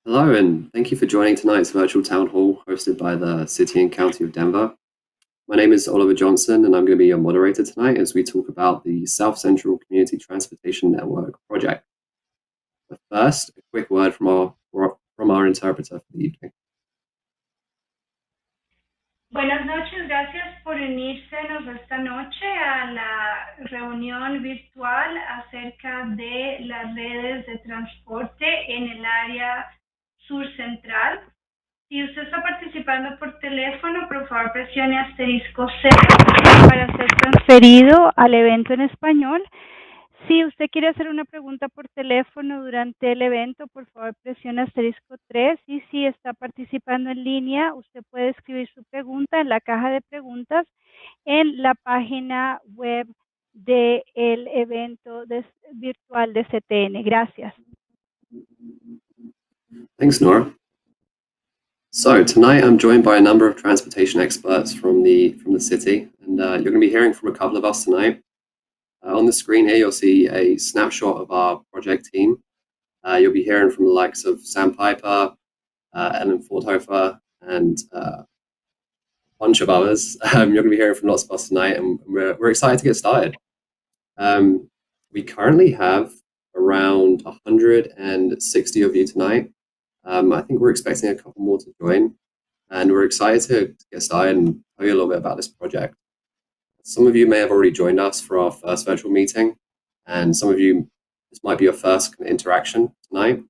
Hello, and thank you for joining tonight's virtual town hall hosted by the City and County of Denver. My name is Oliver Johnson, and I'm going to be your moderator tonight as we talk about the South Central Community Transportation Network project. But first, a quick word from our interpreter for the evening. Buenas noches, gracias por unírsenos esta noche a la reunión virtual acerca de las redes de transporte en el área sur central. Si usted está participando por teléfono, por favor presione *0 para ser transferido al evento en español. Si usted quiere hacer una pregunta por teléfono durante el evento, por favor presione *3. Y si está participando en línea, usted puede escribir su pregunta en la caja de preguntas en la página web del evento virtual de CTN. Gracias. Thanks, Nora. So tonight I'm joined by a number of transportation experts from the city, and you're going to be hearing from a couple of us tonight. On the screen here, you'll see a snapshot of our project team. You'll be hearing from the likes of Sam Piper, Ellen Forthofer, and a bunch of others. You're going to be hearing from lots of us tonight, and we're excited to get started. We currently have around 160 of you tonight. I think we're expecting a couple more to join, and we're excited to get started and tell you a little bit about this project. Some of you may have already joined us for our first virtual meeting, and some of you, this might be your first interaction tonight.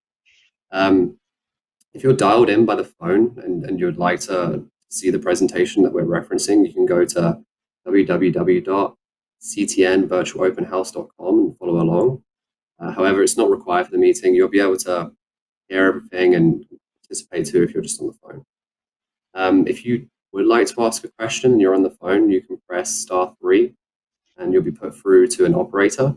If you're dialed in by the phone and you would like to see the presentation that we're referencing, you can go to www.ctnvirtualopenhouse.com and follow along. However, it's not required for the meeting. You'll be able to hear everything and participate too if you're just on the phone. If you would like to ask a question and you're on the phone, you can press *3 and you'll be put through to an operator.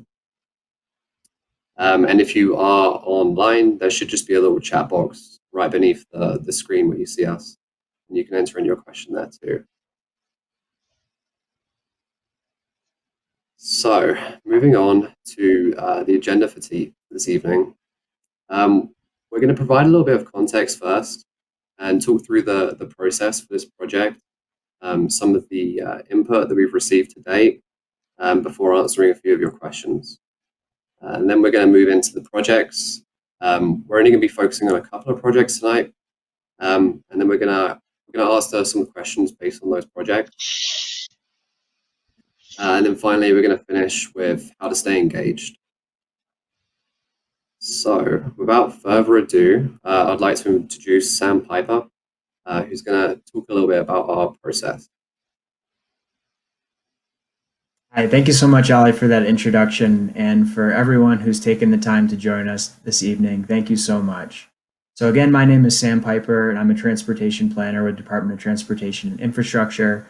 And if you are online, there should just be a little chat box right beneath the screen where you see us, and you can enter in your question there too. So moving on to the agenda for this evening, we're going to provide a little bit of context first and talk through the process for this project, some of the input that we've received to date, before answering a few of your questions. And then we're going to move into the projects. We're only going to be focusing on a couple of projects tonight, and then we're going to ask some questions based on those projects. And then finally, we're going to finish with how to stay engaged. So without further ado, I'd like to introduce Sam Piper, who's going to talk a little bit about our process. Hi, thank you so much, Ollie, for that introduction, and for everyone who's taken the time to join us this evening. Thank you so much. So again, my name is Sam Piper, and I'm a transportation planner with Department of Transportation and Infrastructure.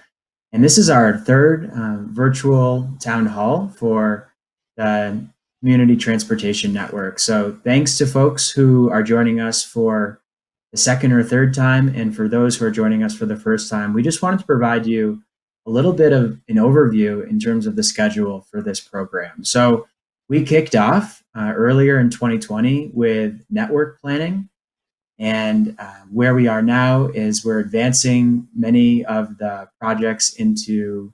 And this is our third virtual town hall for the Community Transportation Network. So thanks to folks who are joining us for the second or third time, and for those who are joining us for the first time. We just wanted to provide you a little bit of an overview in terms of the schedule for this program. So we kicked off earlier in 2020 with network planning, and where we are now is we're advancing many of the projects into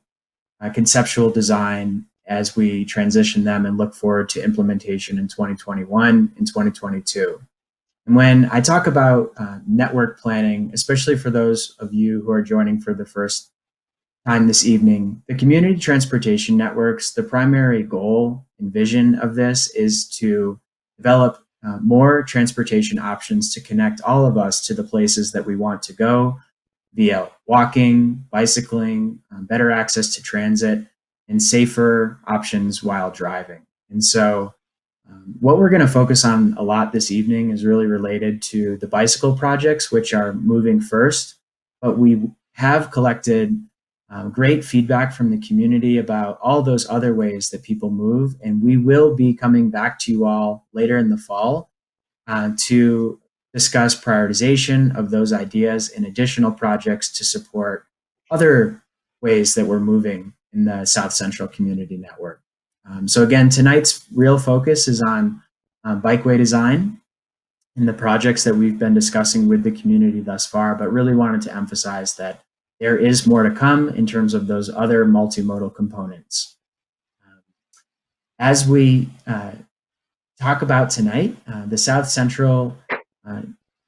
conceptual design as we transition them and look forward to implementation in 2021 and 2022. And when I talk about network planning, especially for those of you who are joining for the first time this evening, the community transportation networks, the primary goal and vision of this is to develop more transportation options to connect all of us to the places that we want to go via walking, bicycling, better access to transit, and safer options while driving. And so what we're going to focus on a lot this evening is really related to the bicycle projects, which are moving first, but we have collected great feedback from the community about all those other ways that people move, and we will be coming back to you all later in the fall to discuss prioritization of those ideas and additional projects to support other ways that we're moving in the South Central Community Network. So again, tonight's real focus is on bikeway design, in the projects that we've been discussing with the community thus far, but really wanted to emphasize that there is more to come in terms of those other multimodal components. As we talk about tonight, the South Central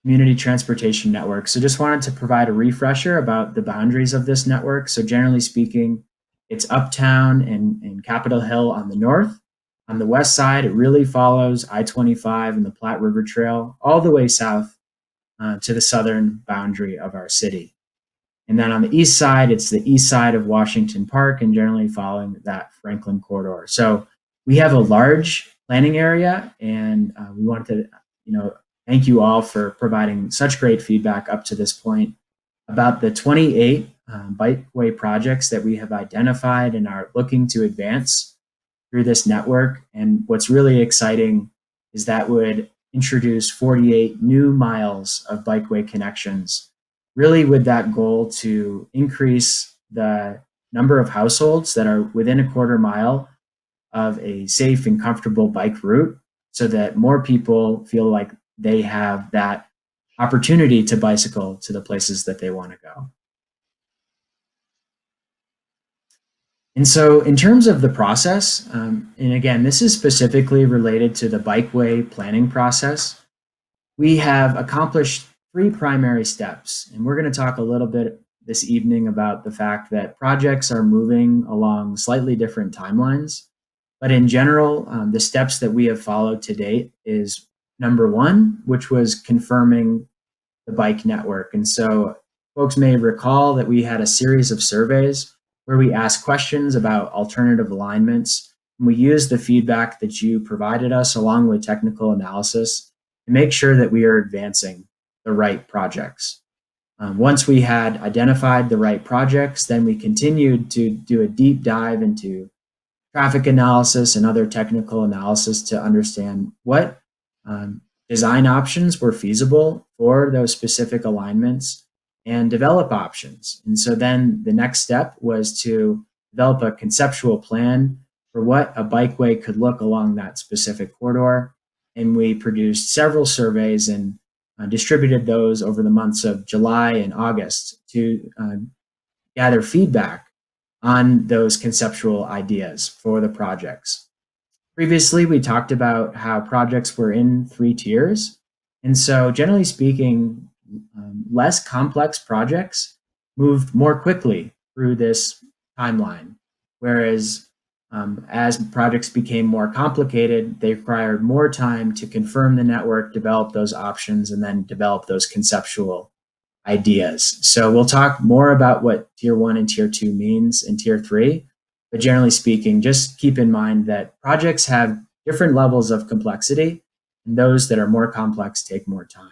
Community Transportation Network. So just wanted to provide a refresher about the boundaries of this network. So generally speaking, it's Uptown and Capitol Hill on the north. On the west side, it really follows I-25 and the Platte River Trail all the way south to the southern boundary of our city. And then on the east side, it's the east side of Washington Park and generally following that Franklin corridor. So we have a large planning area, and we wanted to, thank you all for providing such great feedback up to this point about the 28 bikeway projects that we have identified and are looking to advance through this network. And what's really exciting is that would introduce 48 new miles of bikeway connections, really with that goal to increase the number of households that are within a quarter mile of a safe and comfortable bike route, so that more people feel like they have that opportunity to bicycle to the places that they want to go. And so in terms of the process, and again, this is specifically related to the bikeway planning process, we have accomplished 3 primary steps. And we're going to talk a little bit this evening about the fact that projects are moving along slightly different timelines. But in general, the steps that we have followed to date is number 1, which was confirming the bike network. And so folks may recall that we had a series of surveys where we asked questions about alternative alignments. And we used the feedback that you provided us along with technical analysis to make sure that we are advancing the right projects. Once we had identified the right projects, then we continued to do a deep dive into traffic analysis and other technical analysis to understand what design options were feasible for those specific alignments and develop options. And so then the next step was to develop a conceptual plan for what a bikeway could look along that specific corridor. And we produced several surveys and distributed those over the months of July and August to gather feedback on those conceptual ideas for the projects. Previously, we talked about how projects were in 3 tiers. And so generally speaking, less complex projects moved more quickly through this timeline, whereas as projects became more complicated, they required more time to confirm the network, develop those options, and then develop those conceptual ideas. So we'll talk more about what tier 1 and tier 2 means in tier 3, but generally speaking, just keep in mind that projects have different levels of complexity, and those that are more complex take more time.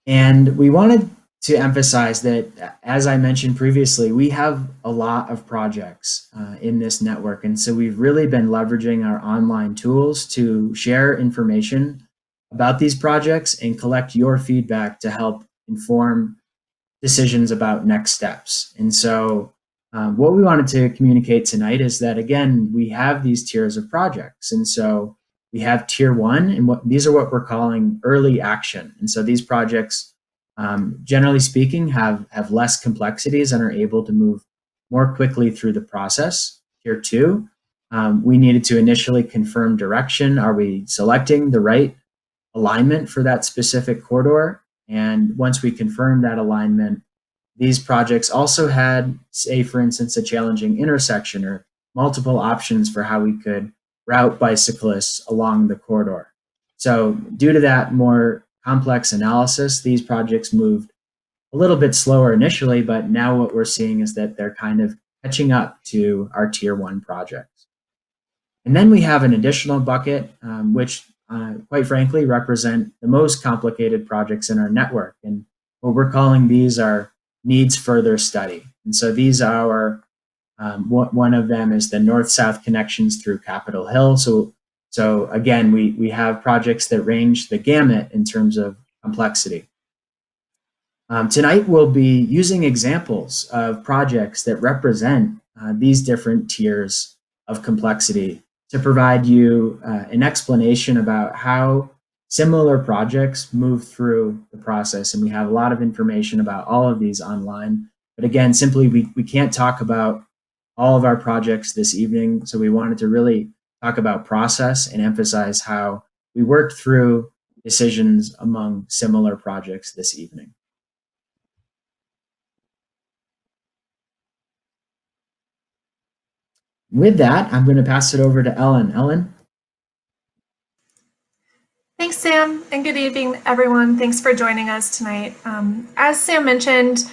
And we wanted to emphasize that, as I mentioned previously, we have a lot of projects in this network. And so we've really been leveraging our online tools to share information about these projects and collect your feedback to help inform decisions about next steps. And so what we wanted to communicate tonight is that, again, we have these tiers of projects. And so we have tier 1, and these are what we're calling early action. And so these projects, generally speaking, have less complexities and are able to move more quickly through the process. Tier 2, we needed to initially confirm direction. Are we selecting the right alignment for that specific corridor? And once we confirmed that alignment, these projects also had, say, for instance, a challenging intersection or multiple options for how we could route bicyclists along the corridor. So due to that more complex analysis, these projects moved a little bit slower initially, but now what we're seeing is that they're kind of catching up to our tier 1 projects. And then we have an additional bucket, which quite frankly represent the most complicated projects in our network. And what we're calling these are needs further study. And so these are, one of them is the north-south connections through Capitol Hill. So again, we have projects that range the gamut in terms of complexity. Tonight, we'll be using examples of projects that represent these different tiers of complexity to provide you an explanation about how similar projects move through the process. And we have a lot of information about all of these online. But again, simply we can't talk about all of our projects this evening. So we wanted to really talk about process and emphasize how we worked through decisions among similar projects this evening. With that, I'm going to pass it over to Ellen. Ellen? Thanks, Sam, and good evening, everyone. Thanks for joining us tonight. As Sam mentioned,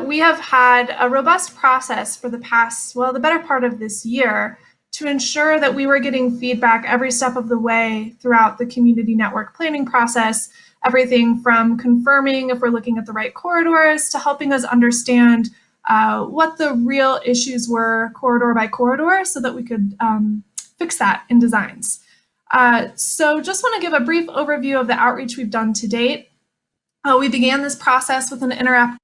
we have had a robust process for the better part of this year to ensure that we were getting feedback every step of the way throughout the community network planning process, everything from confirming if we're looking at the right corridors to helping us understand what the real issues were corridor by corridor so that we could fix that in designs. So just want to give a brief overview of the outreach we've done to date. We began this process with an interactive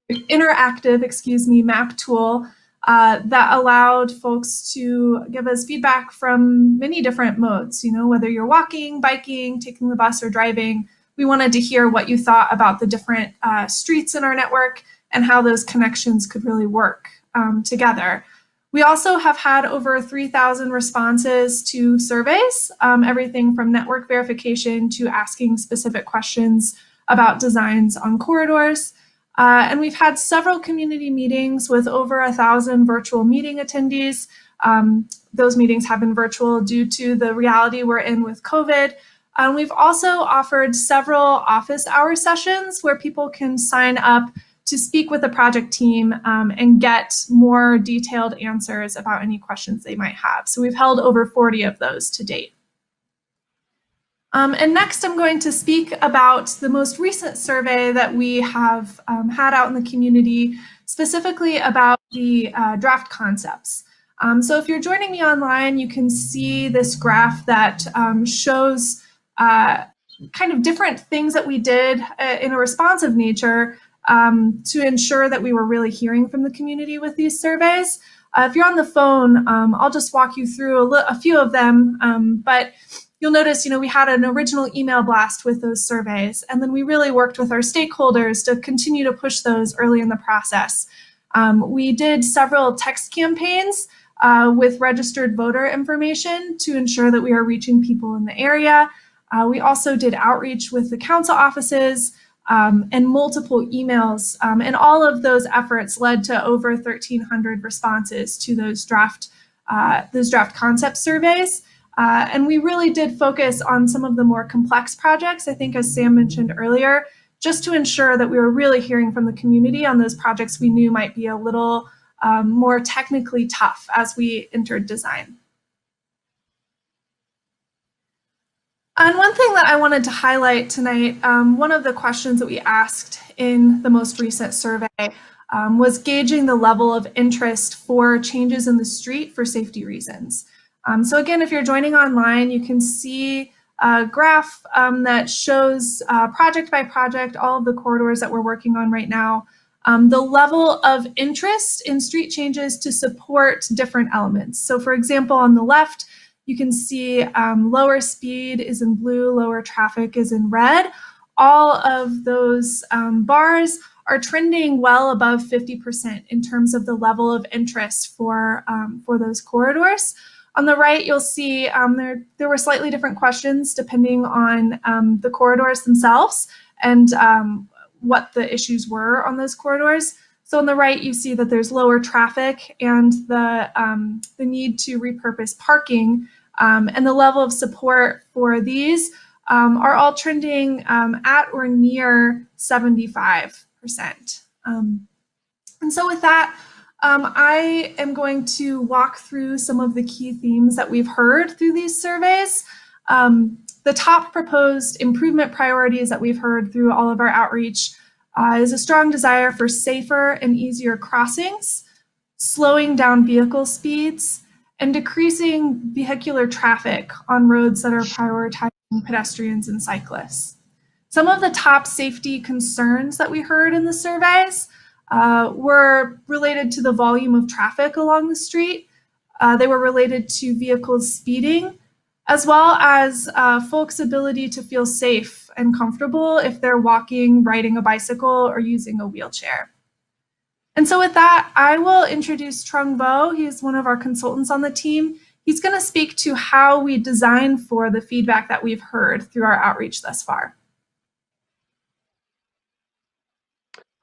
map tool that allowed folks to give us feedback from many different modes. You know, whether you're walking, biking, taking the bus, or driving, we wanted to hear what you thought about the different streets in our network and how those connections could really work together. We also have had over 3,000 responses to surveys, everything from network verification to asking specific questions about designs on corridors. And we've had several community meetings with over 1,000 virtual meeting attendees. Those meetings have been virtual due to the reality we're in with COVID. We've also offered several office hour sessions where people can sign up to speak with the project team and get more detailed answers about any questions they might have. So we've held over 40 of those to date. And next I'm going to speak about the most recent survey that we have had out in the community, specifically about the draft concepts. So if you're joining me online, you can see this graph that shows kind of different things that we did in a responsive nature to ensure that we were really hearing from the community with these surveys. If you're on the phone, I'll just walk you through a few of them, but you'll notice, we had an original email blast with those surveys, and then we really worked with our stakeholders to continue to push those early in the process. We did several text campaigns with registered voter information to ensure that we are reaching people in the area. We also did outreach with the council offices and multiple emails, and all of those efforts led to over 1,300 responses to those draft concept surveys. And we really did focus on some of the more complex projects, I think, as Sam mentioned earlier, just to ensure that we were really hearing from the community on those projects we knew might be a little more technically tough as we entered design. And one thing that I wanted to highlight tonight, one of the questions that we asked in the most recent survey was gauging the level of interest for changes in the street for safety reasons. So again, if you're joining online, you can see a graph that shows project by project, all of the corridors that we're working on right now, the level of interest in street changes to support different elements. So for example, on the left, you can see lower speed is in blue, lower traffic is in red. All of those bars are trending well above 50% in terms of the level of interest for those corridors. On the right, you'll see there were slightly different questions depending on the corridors themselves and what the issues were on those corridors. So on the right, you see that there's lower traffic and the need to repurpose parking and the level of support for these are all trending at or near 75%. And so with that, I am going to walk through some of the key themes that we've heard through these surveys. The top proposed improvement priorities that we've heard through all of our outreach is a strong desire for safer and easier crossings, slowing down vehicle speeds, and decreasing vehicular traffic on roads that are prioritizing pedestrians and cyclists. Some of the top safety concerns that we heard in the surveys were related to the volume of traffic along the street. They were related to vehicles speeding as well as folks' ability to feel safe and comfortable if they're walking, riding a bicycle, or using a wheelchair. And so with that, I will introduce Trung Vo. He's one of our consultants on the team. He's going to speak to how we design for the feedback that we've heard through our outreach thus far.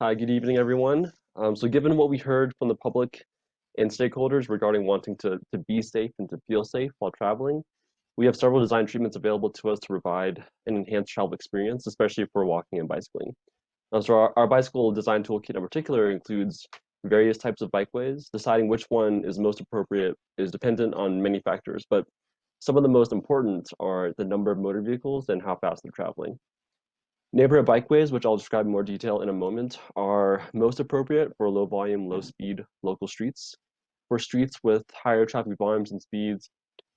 Hi, good evening, everyone. So given what we heard from the public and stakeholders regarding wanting to be safe and to feel safe while traveling, we have several design treatments available to us to provide an enhanced travel experience, especially for walking and bicycling. So our bicycle design toolkit in particular includes various types of bikeways. Deciding which one is most appropriate is dependent on many factors, but some of the most important are the number of motor vehicles and how fast they're traveling. Neighborhood bikeways, which I'll describe in more detail in a moment, are most appropriate for low volume, low speed local streets. For streets with higher traffic volumes and speeds,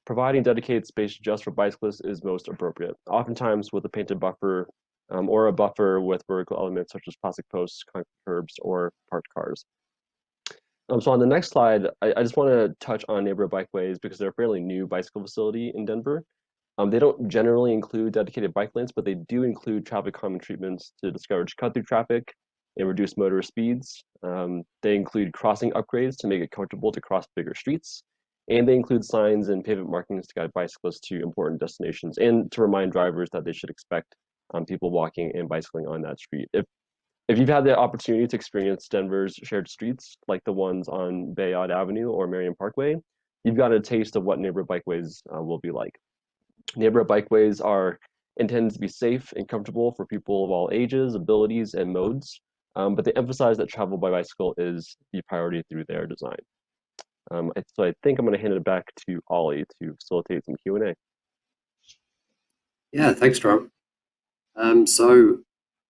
providing dedicated space just for bicyclists is most appropriate, oftentimes with a painted buffer or a buffer with vertical elements such as plastic posts, concrete curbs, or parked cars. So on the next slide, I just want to touch on neighborhood bikeways because they're a fairly new bicycle facility in Denver. They don't generally include dedicated bike lanes, but they do include traffic calming treatments to discourage cut-through traffic and reduce motorist speeds. They include crossing upgrades to make it comfortable to cross bigger streets. And they include signs and pavement markings to guide bicyclists to important destinations and to remind drivers that they should expect people walking and bicycling on that street. If you've had the opportunity to experience Denver's shared streets, like the ones on Bayard Avenue or Marion Parkway, you've got a taste of what neighborhood bikeways will be like. Neighborhood bikeways are intended to be safe and comfortable for people of all ages, abilities, and modes, but they emphasize that travel by bicycle is the priority through their design. So I think I'm going to hand it back to Ollie to facilitate some Q&A. Yeah, thanks, Trung. So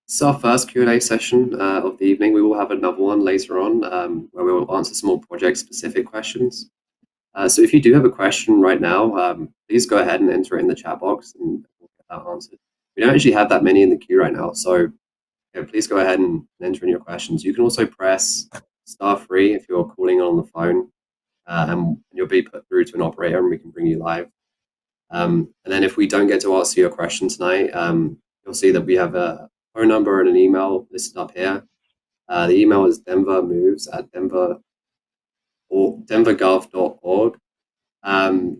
this is our first Q&A session of the evening. We will have another one later on where we will answer some more project-specific questions. So if you do have a question right now, please go ahead and enter it in the chat box and we'll get that answered. We don't actually have that many in the queue right now, so please go ahead and enter in your questions. You can also press *3 if you're calling on the phone, and you'll be put through to an operator and we can bring you live. And then if we don't get to answer your question tonight, you'll see that we have a phone number and an email listed up here. The email is denvergov.org.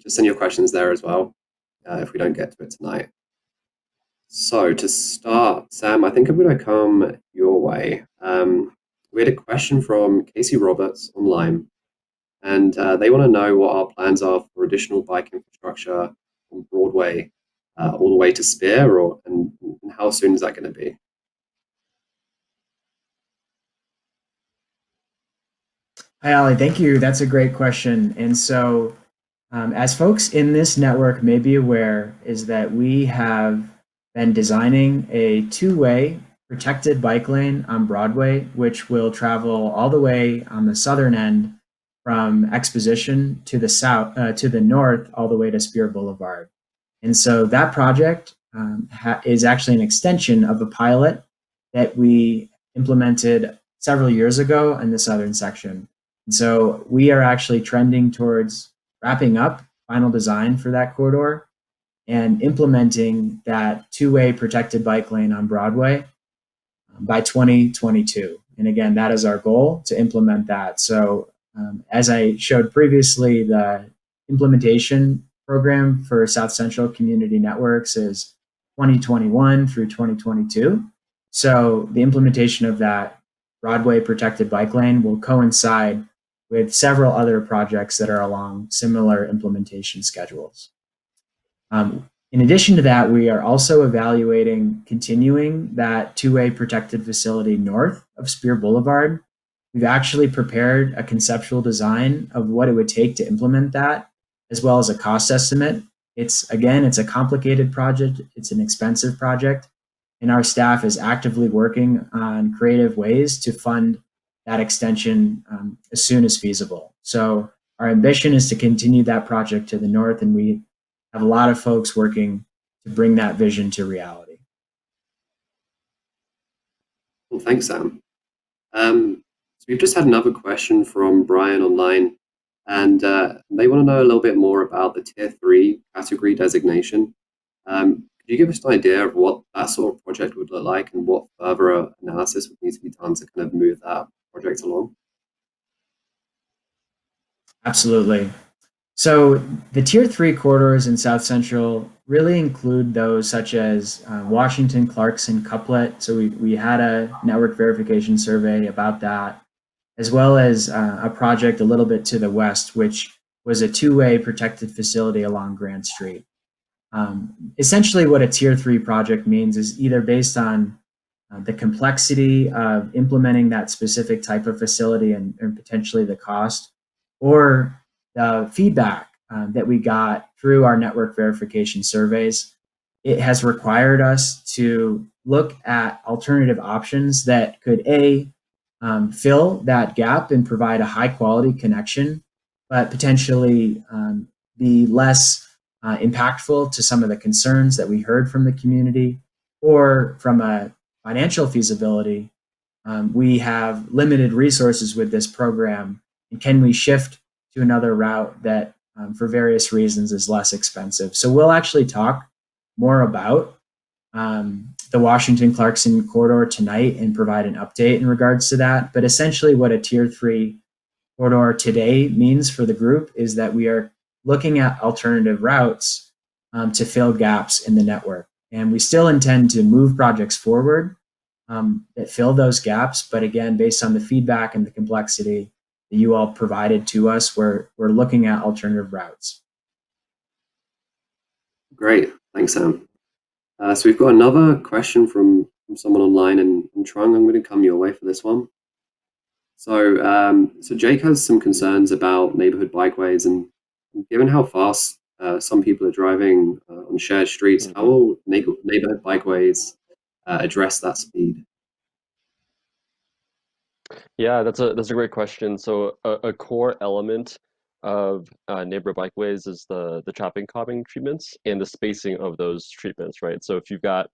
Just send your questions there as well if we don't get to it tonight. So to start, Sam, I think I'm going to come your way. We had a question from Casey Roberts online, and they want to know what our plans are for additional bike infrastructure on Broadway all the way to Spear, and how soon is that going to be? Hi, Ollie. Thank you. That's a great question. And so, as folks in this network may be aware, is that we have been designing a two-way protected bike lane on Broadway, which will travel all the way on the southern end from Exposition to the south, to the north, all the way to Spear Boulevard. And so that project is actually an extension of a pilot that we implemented several years ago in the southern section. And so we are actually trending towards wrapping up final design for that corridor and implementing that two-way protected bike lane on Broadway by 2022. And again, that is our goal, to implement that. So as I showed previously, the implementation program for South Central Community Networks is 2021 through 2022. So the implementation of that Broadway protected bike lane will coincide with several other projects that are along similar implementation schedules. In addition to that, we are also evaluating continuing that two-way protected facility north of Spear Boulevard. We've actually prepared a conceptual design of what it would take to implement that, as well as a cost estimate. It's a complicated project. It's an expensive project, and our staff is actively working on creative ways to fund that extension as soon as feasible. So our ambition is to continue that project to the north, and we have a lot of folks working to bring that vision to reality. Well, thanks, Sam. So we've just had another question from Brian online. and they want to know a little bit more about the Tier 3 category designation. Could you give us an idea of what that sort of project would look like and what further analysis would need to be done to kind of move that project along? Absolutely. So the Tier 3 corridors in South Central really include those such as Washington, Clarkson, Couplet. So we had a network verification survey about that, as well as a project a little bit to the west, which was a two-way protected facility along Grant Street. Essentially what a Tier 3 project means is either based on the complexity of implementing that specific type of facility and potentially the cost, or the feedback that we got through our network verification surveys. It has required us to look at alternative options that could fill that gap and provide a high quality connection, but potentially be less impactful to some of the concerns that we heard from the community, or from a financial feasibility. We have limited resources with this program, and can we shift to another route that for various reasons is less expensive? So we'll actually talk more about the Washington-Clarkson corridor tonight and provide an update in regards to that. But essentially what a Tier 3 corridor today means for the group is that we are looking at alternative routes to fill gaps in the network. And we still intend to move projects forward that fill those gaps. But again, based on the feedback and the complexity that you all provided to us, we're looking at alternative routes. Great, thanks, Sam. So we've got another question from someone online, and Trung, I'm going to come your way for this one. So, Jake has some concerns about neighborhood bikeways, and given how fast some people are driving on shared streets, how will neighborhood bikeways address that speed? Yeah, that's a great question. So a core element of neighborhood bikeways is the traffic calming treatments and the spacing of those treatments, right? So if you've got,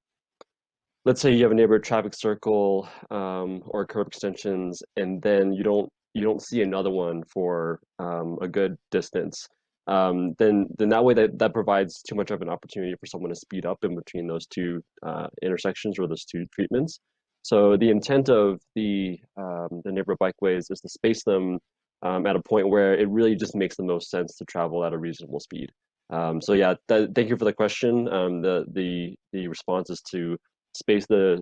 let's say you have a neighborhood traffic circle or curb extensions, and then you don't see another one for a good distance, then that way that provides too much of an opportunity for someone to speed up in between those two intersections or those two treatments. So the intent of the neighborhood bikeways is to space them at a point where it really just makes the most sense to travel at a reasonable speed. So yeah, thank you for the question. The response is to space the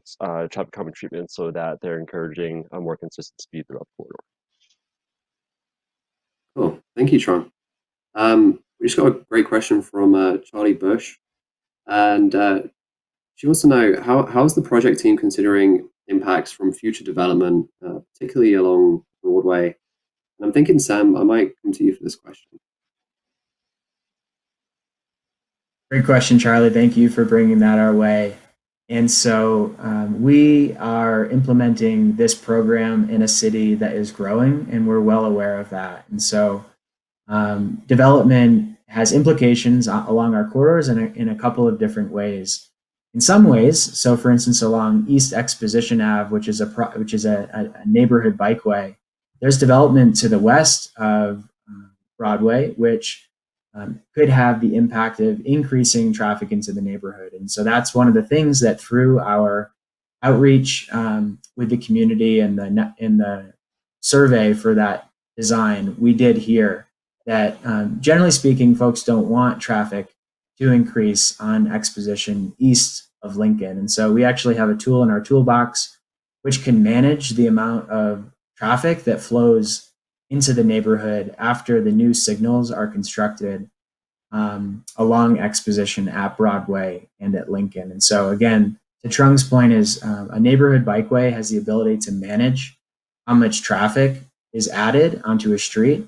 traffic calming treatments so that they're encouraging a more consistent speed throughout the corridor. Cool, thank you, Trung. We just got a great question from Charlie Bush, and she wants to know how's the project team considering impacts from future development, particularly along Broadway. And I'm thinking, Sam, I might come to you for this question. Great question, Charlie. Thank you for bringing that our way. And so we are implementing this program in a city that is growing, and we're well aware of that. And so development has implications along our corridors in a couple of different ways. In some ways, so for instance, along East Exposition Ave, which is a neighborhood bikeway, there's development to the west of Broadway, which could have the impact of increasing traffic into the neighborhood. And so that's one of the things that through our outreach with the community and the survey for that design, we did hear that generally speaking, folks don't want traffic to increase on Exposition east of Lincoln. And so we actually have a tool in our toolbox which can manage the amount of traffic that flows into the neighborhood after the new signals are constructed along Exposition at Broadway and at Lincoln. And so again, to Trung's point is a neighborhood bikeway has the ability to manage how much traffic is added onto a street,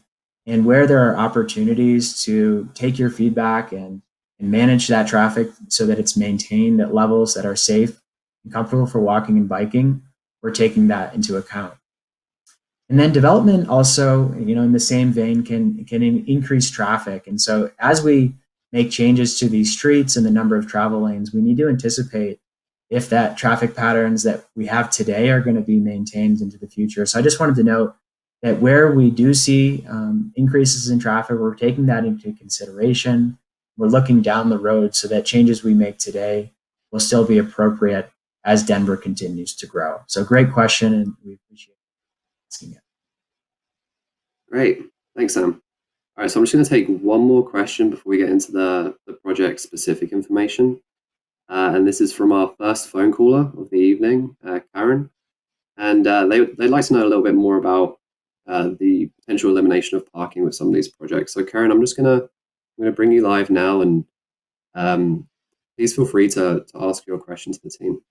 and where there are opportunities to take your feedback and manage that traffic so that it's maintained at levels that are safe and comfortable for walking and biking, we're taking that into account. And then development also, in the same vein, can increase traffic. And so as we make changes to these streets and the number of travel lanes, we need to anticipate if that traffic patterns that we have today are going to be maintained into the future. So I just wanted to note that where we do see increases in traffic, we're taking that into consideration. We're looking down the road so that changes we make today will still be appropriate as Denver continues to grow. So great question, and we appreciate asking it. Great. Thanks, Sam. All right, so I'm just going to take one more question before we get into the project-specific information. And this is from our first phone caller of the evening, Karen. And they'd like to know a little bit more about the potential elimination of parking with some of these projects. So Karen, I'm going to bring you live now, and please feel free to ask your question to the team.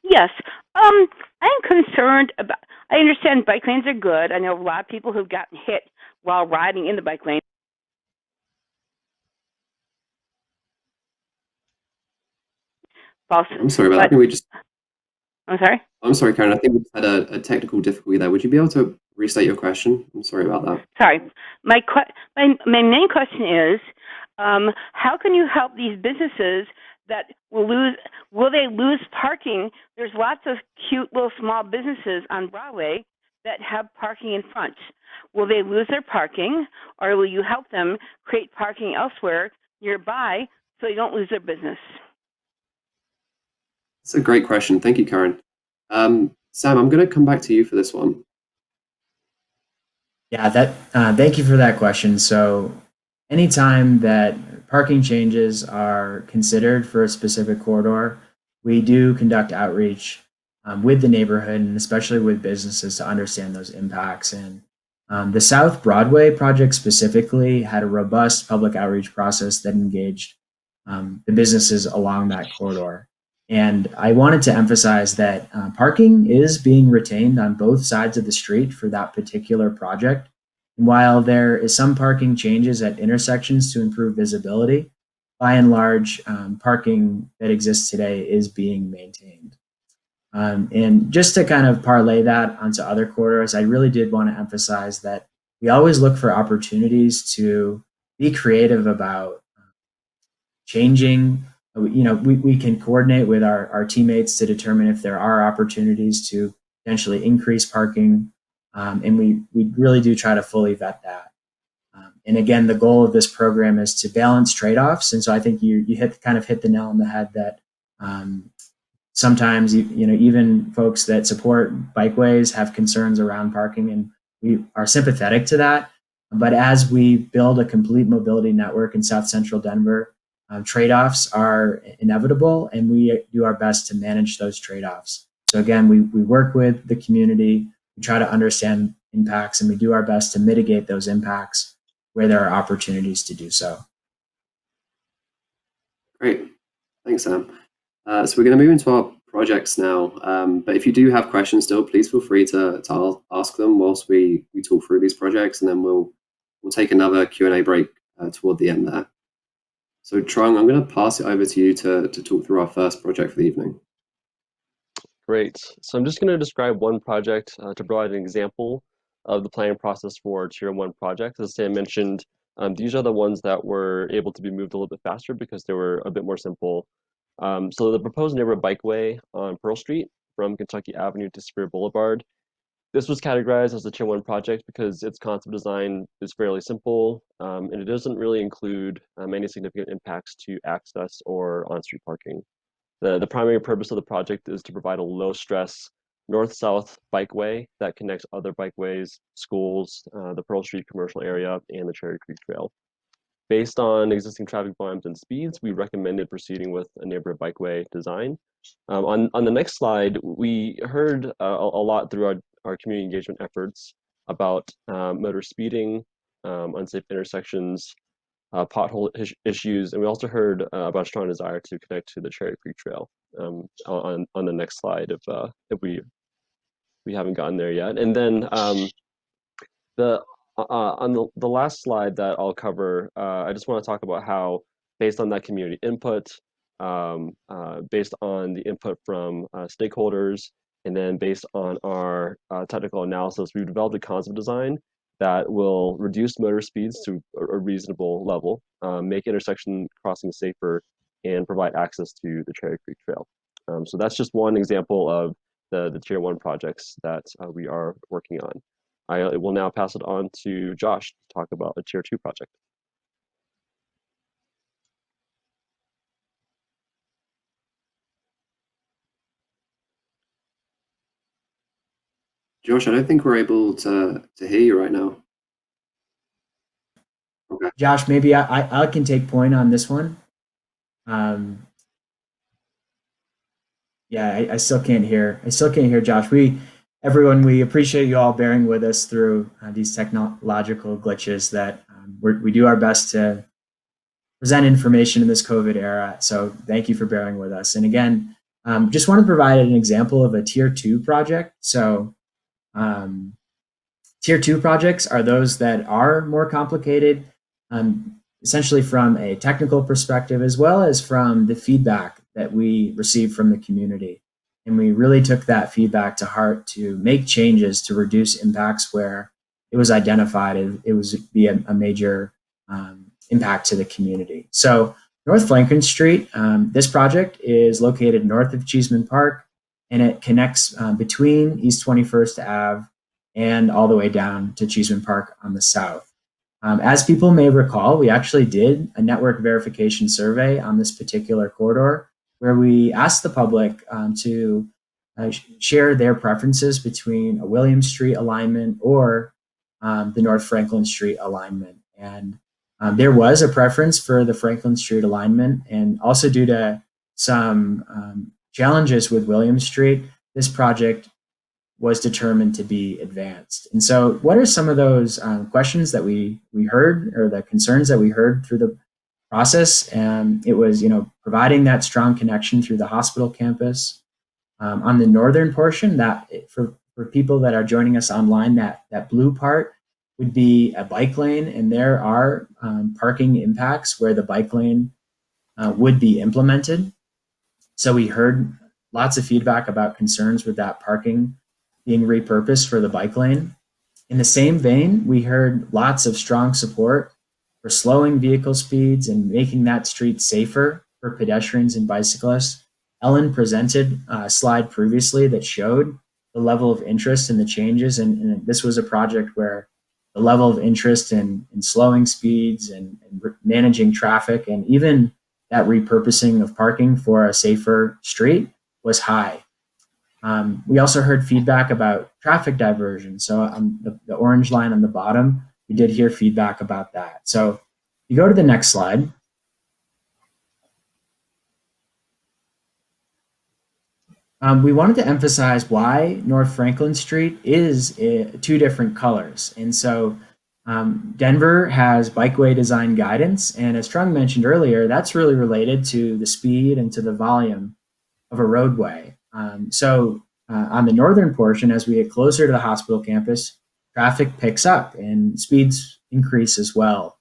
Yes. I'm concerned about, I understand bike lanes are good. I know a lot of people who've gotten hit while riding in the bike lane. I'm sorry about that. I think we just... I'm sorry? I'm sorry, Karen. I think we just had a technical difficulty there. Would you be able to restate your question? I'm sorry about that. Sorry. My main question is, how can you help these businesses that will they lose parking? There's lots of cute little small businesses on Broadway that have parking in front. Will they lose their parking, or will you help them create parking elsewhere nearby so they don't lose their business? That's a great question. Thank you, Karen. Sam, I'm going to come back to you for this one. Yeah, thank you for that question. So anytime that parking changes are considered for a specific corridor, we do conduct outreach with the neighborhood and especially with businesses to understand those impacts. And the South Broadway project specifically had a robust public outreach process that engaged the businesses along that corridor. And I wanted to emphasize that parking is being retained on both sides of the street for that particular project. And while there is some parking changes at intersections to improve visibility, by and large, parking that exists today is being maintained. And just to kind of parlay that onto other corridors, I really did want to emphasize that we always look for opportunities to be creative about changing. We can coordinate with our teammates to determine if there are opportunities to potentially increase parking. And we really do try to fully vet that. And again, the goal of this program is to balance trade-offs. And so I think you hit the nail on the head that sometimes even folks that support bikeways have concerns around parking, and we are sympathetic to that. But as we build a complete mobility network in South Central Denver, trade-offs are inevitable, and we do our best to manage those trade-offs. So again, we work with the community, we try to understand impacts, and we do our best to mitigate those impacts where there are opportunities to do so. Great. Thanks, Sam. So we're going to move into our projects now. But if you do have questions still, please feel free to ask them whilst we talk through these projects, and then we'll take another Q&A break toward the end there. So Trung, I'm going to pass it over to you to talk through our first project for the evening. Great. So I'm just going to describe one project to provide an example of the planning process for Tier 1 projects. As Sam mentioned, these are the ones that were able to be moved a little bit faster because they were a bit more simple. So the proposed neighborhood bikeway on Pearl Street from Kentucky Avenue to Superior Boulevard. This was categorized as a Tier 1 project because its concept design is fairly simple, and it doesn't really include any significant impacts to access or on-street parking. The primary purpose of the project is to provide a low-stress north-south bikeway that connects other bikeways, schools, the Pearl Street commercial area, and the Cherry Creek Trail. Based on existing traffic volumes and speeds, we recommended proceeding with a neighborhood bikeway design. On the next slide, we heard a lot through our community engagement efforts about motor speeding, unsafe intersections, pothole issues, and we also heard about a strong desire to connect to the Cherry Creek Trail on the next slide if we haven't gotten there yet. And then on the last slide that I'll cover, I just want to talk about how, based on that community input, based on the input from stakeholders, and then based on our technical analysis, we've developed a concept design that will reduce motor speeds to a reasonable level, make intersection crossing safer, and provide access to the Cherry Creek Trail. So that's just one example of the Tier 1 projects that we are working on. I will now pass it on to Josh to talk about a Tier 2 project. Josh, I don't think we're able to hear you right now. Okay. Josh, maybe I can take point on this one. Yeah, I still can't hear. I still can't hear Josh. Everyone, we appreciate you all bearing with us through these technological glitches that we do our best to present information in this COVID era. So thank you for bearing with us. And again, just want to provide an example of a Tier 2 project. So Tier 2 projects are those that are more complicated, essentially from a technical perspective, as well as from the feedback that we received from the community. And we really took that feedback to heart to make changes to reduce impacts where it was identified it was be a major impact to the community. So North Franklin Street, this project is located north of Cheeseman Park, and it connects between East 21st Ave and all the way down to Cheeseman Park on the south. As people may recall, we actually did a network verification survey on this particular corridor where we asked the public to share their preferences between a William Street alignment or the North Franklin Street alignment. And there was a preference for the Franklin Street alignment, and also due to some challenges with William Street, this project was determined to be advanced. And so what are some of those questions that we heard, or the concerns that we heard through the process? It was, providing that strong connection through the hospital campus. On the northern portion, that for people that are joining us online, that blue part would be a bike lane, and there are parking impacts where the bike lane would be implemented. So we heard lots of feedback about concerns with that parking being repurposed for the bike lane. In the same vein, we heard lots of strong support for slowing vehicle speeds and making that street safer for pedestrians and bicyclists. Ellen presented a slide previously that showed the level of interest in the changes, and this was a project where the level of interest in slowing speeds and managing traffic, and even that repurposing of parking for a safer street was high. We also heard feedback about traffic diversion. So on the orange line on the bottom, we did hear feedback about that. So if you go to the next slide. We wanted to emphasize why North Franklin Street is two different colors. And so Denver has bikeway design guidance. And as Trung mentioned earlier, that's really related to the speed and to the volume of a roadway. So on the northern portion, as we get closer to the hospital campus, traffic picks up and speeds increase as well.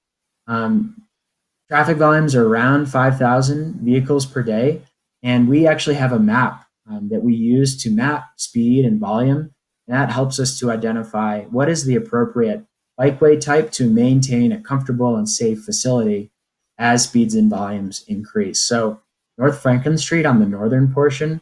Traffic volumes are around 5,000 vehicles per day. And we actually have a map that we use to map speed and volume. And that helps us to identify what is the appropriate bikeway type to maintain a comfortable and safe facility as speeds and volumes increase. So North Franklin Street on the northern portion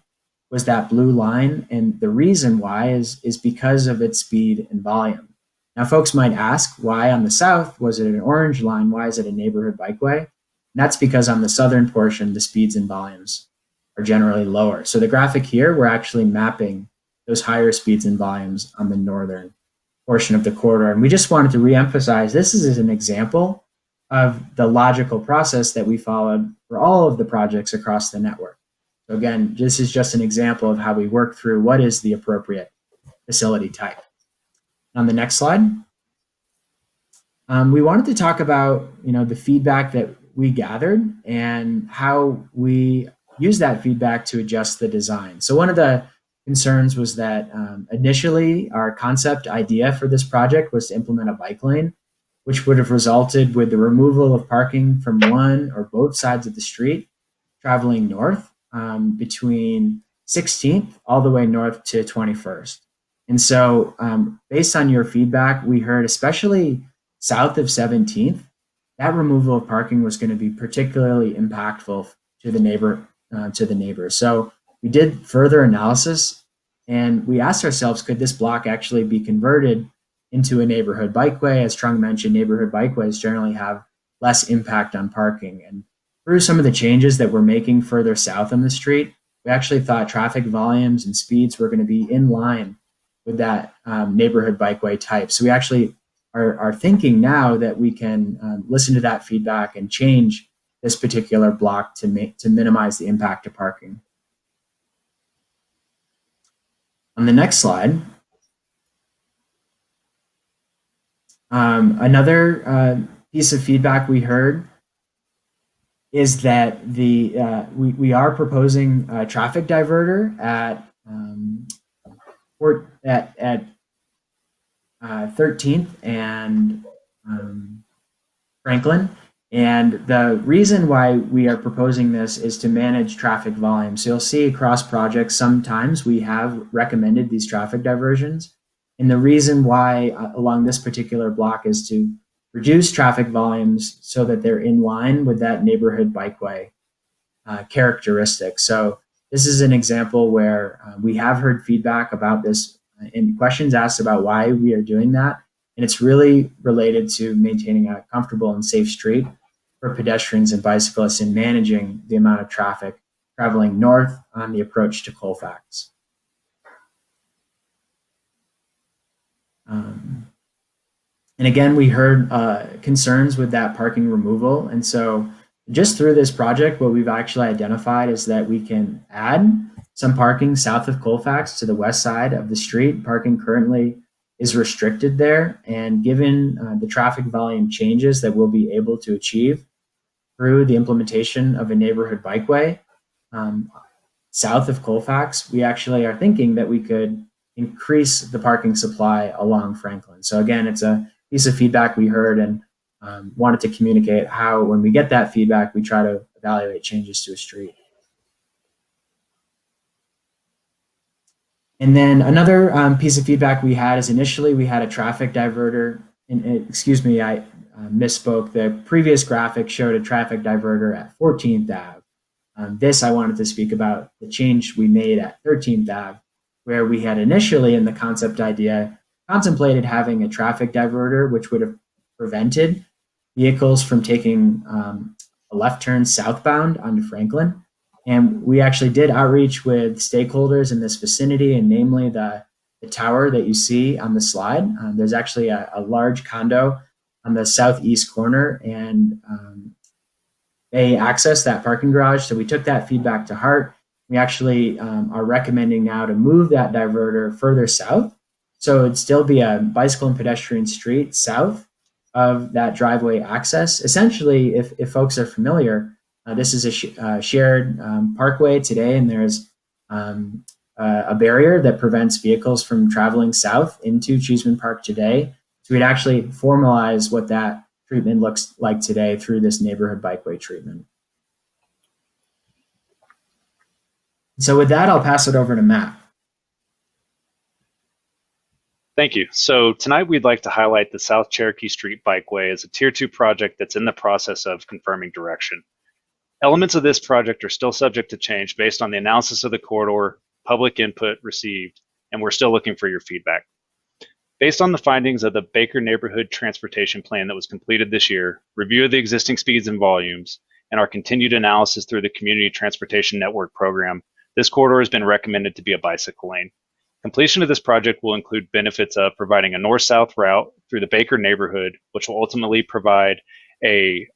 was that blue line. And the reason why is because of its speed and volume. Now, folks might ask, why on the south was it an orange line? Why is it a neighborhood bikeway? And that's because on the southern portion, the speeds and volumes are generally lower. So the graphic here, we're actually mapping those higher speeds and volumes on the northern portion of the corridor. And we just wanted to reemphasize this is an example of the logical process that we followed for all of the projects across the network. So again, this is just an example of how we work through what is the appropriate facility type. On the next slide, we wanted to talk about the feedback that we gathered and how we use that feedback to adjust the design. So one of the concerns was that initially our concept idea for this project was to implement a bike lane, which would have resulted with the removal of parking from one or both sides of the street, traveling north between 16th all the way north to 21st. And so based on your feedback, we heard especially south of 17th, that removal of parking was going to be particularly impactful to the neighbors. So we did further analysis and we asked ourselves, could this block actually be converted into a neighborhood bikeway. As Trung mentioned, neighborhood bikeways generally have less impact on parking. And through some of the changes that we're making further south on the street, we actually thought traffic volumes and speeds were going to be in line with that neighborhood bikeway type. So we actually are thinking now that we can listen to that feedback and change this particular block to minimize the impact to parking. On the next slide, another piece of feedback we heard is that we are proposing a traffic diverter at 13th and Franklin. And the reason why we are proposing this is to manage traffic volume. So you'll see across projects, sometimes we have recommended these traffic diversions. And the reason why along this particular block is to reduce traffic volumes so that they're in line with that neighborhood bikeway characteristic. So this is an example where we have heard feedback about this and questions asked about why we are doing that. And it's really related to maintaining a comfortable and safe street for pedestrians and bicyclists and managing the amount of traffic traveling north on the approach to Colfax. And again, we heard concerns with that parking removal. And so just through this project, what we've actually identified is that we can add some parking south of Colfax to the west side of the street. Parking currently is restricted there. And given the traffic volume changes that we'll be able to achieve through the implementation of a neighborhood bikeway south of Colfax, we actually are thinking that we could increase the parking supply along Franklin. So again, it's a piece of feedback we heard and wanted to communicate how, when we get that feedback, we try to evaluate changes to a street. And then another piece of feedback we had is initially we had a traffic diverter. Excuse me, I misspoke. The previous graphic showed a traffic diverter at 14th Ave. This I wanted to speak about the change we made at 13th Ave, where we had initially in the concept idea contemplated having a traffic diverter, which would have prevented vehicles from taking a left turn southbound onto Franklin. And we actually did outreach with stakeholders in this vicinity, and namely the tower that you see on the slide. There's actually a large condo on the southeast corner, and they access that parking garage. So we took that feedback to heart. We actually are recommending now to move that diverter further south. So it'd still be a bicycle and pedestrian street south of that driveway access. Essentially, if folks are familiar, this is a shared parkway today, and there's a barrier that prevents vehicles from traveling south into Cheeseman Park today. So we'd actually formalize what that treatment looks like today through this neighborhood bikeway treatment. So with that, I'll pass it over to Matt. Thank you. So tonight we'd like to highlight the South Cherokee Street Bikeway as a Tier 2 project that's in the process of confirming direction. Elements of this project are still subject to change based on the analysis of the corridor, public input received, and we're still looking for your feedback. Based on the findings of the Baker Neighborhood Transportation Plan that was completed this year, review of the existing speeds and volumes, and our continued analysis through the Community Transportation Network program, this corridor has been recommended to be a bicycle lane. Completion of this project will include benefits of providing a north-south route through the Baker neighborhood, which will ultimately provide a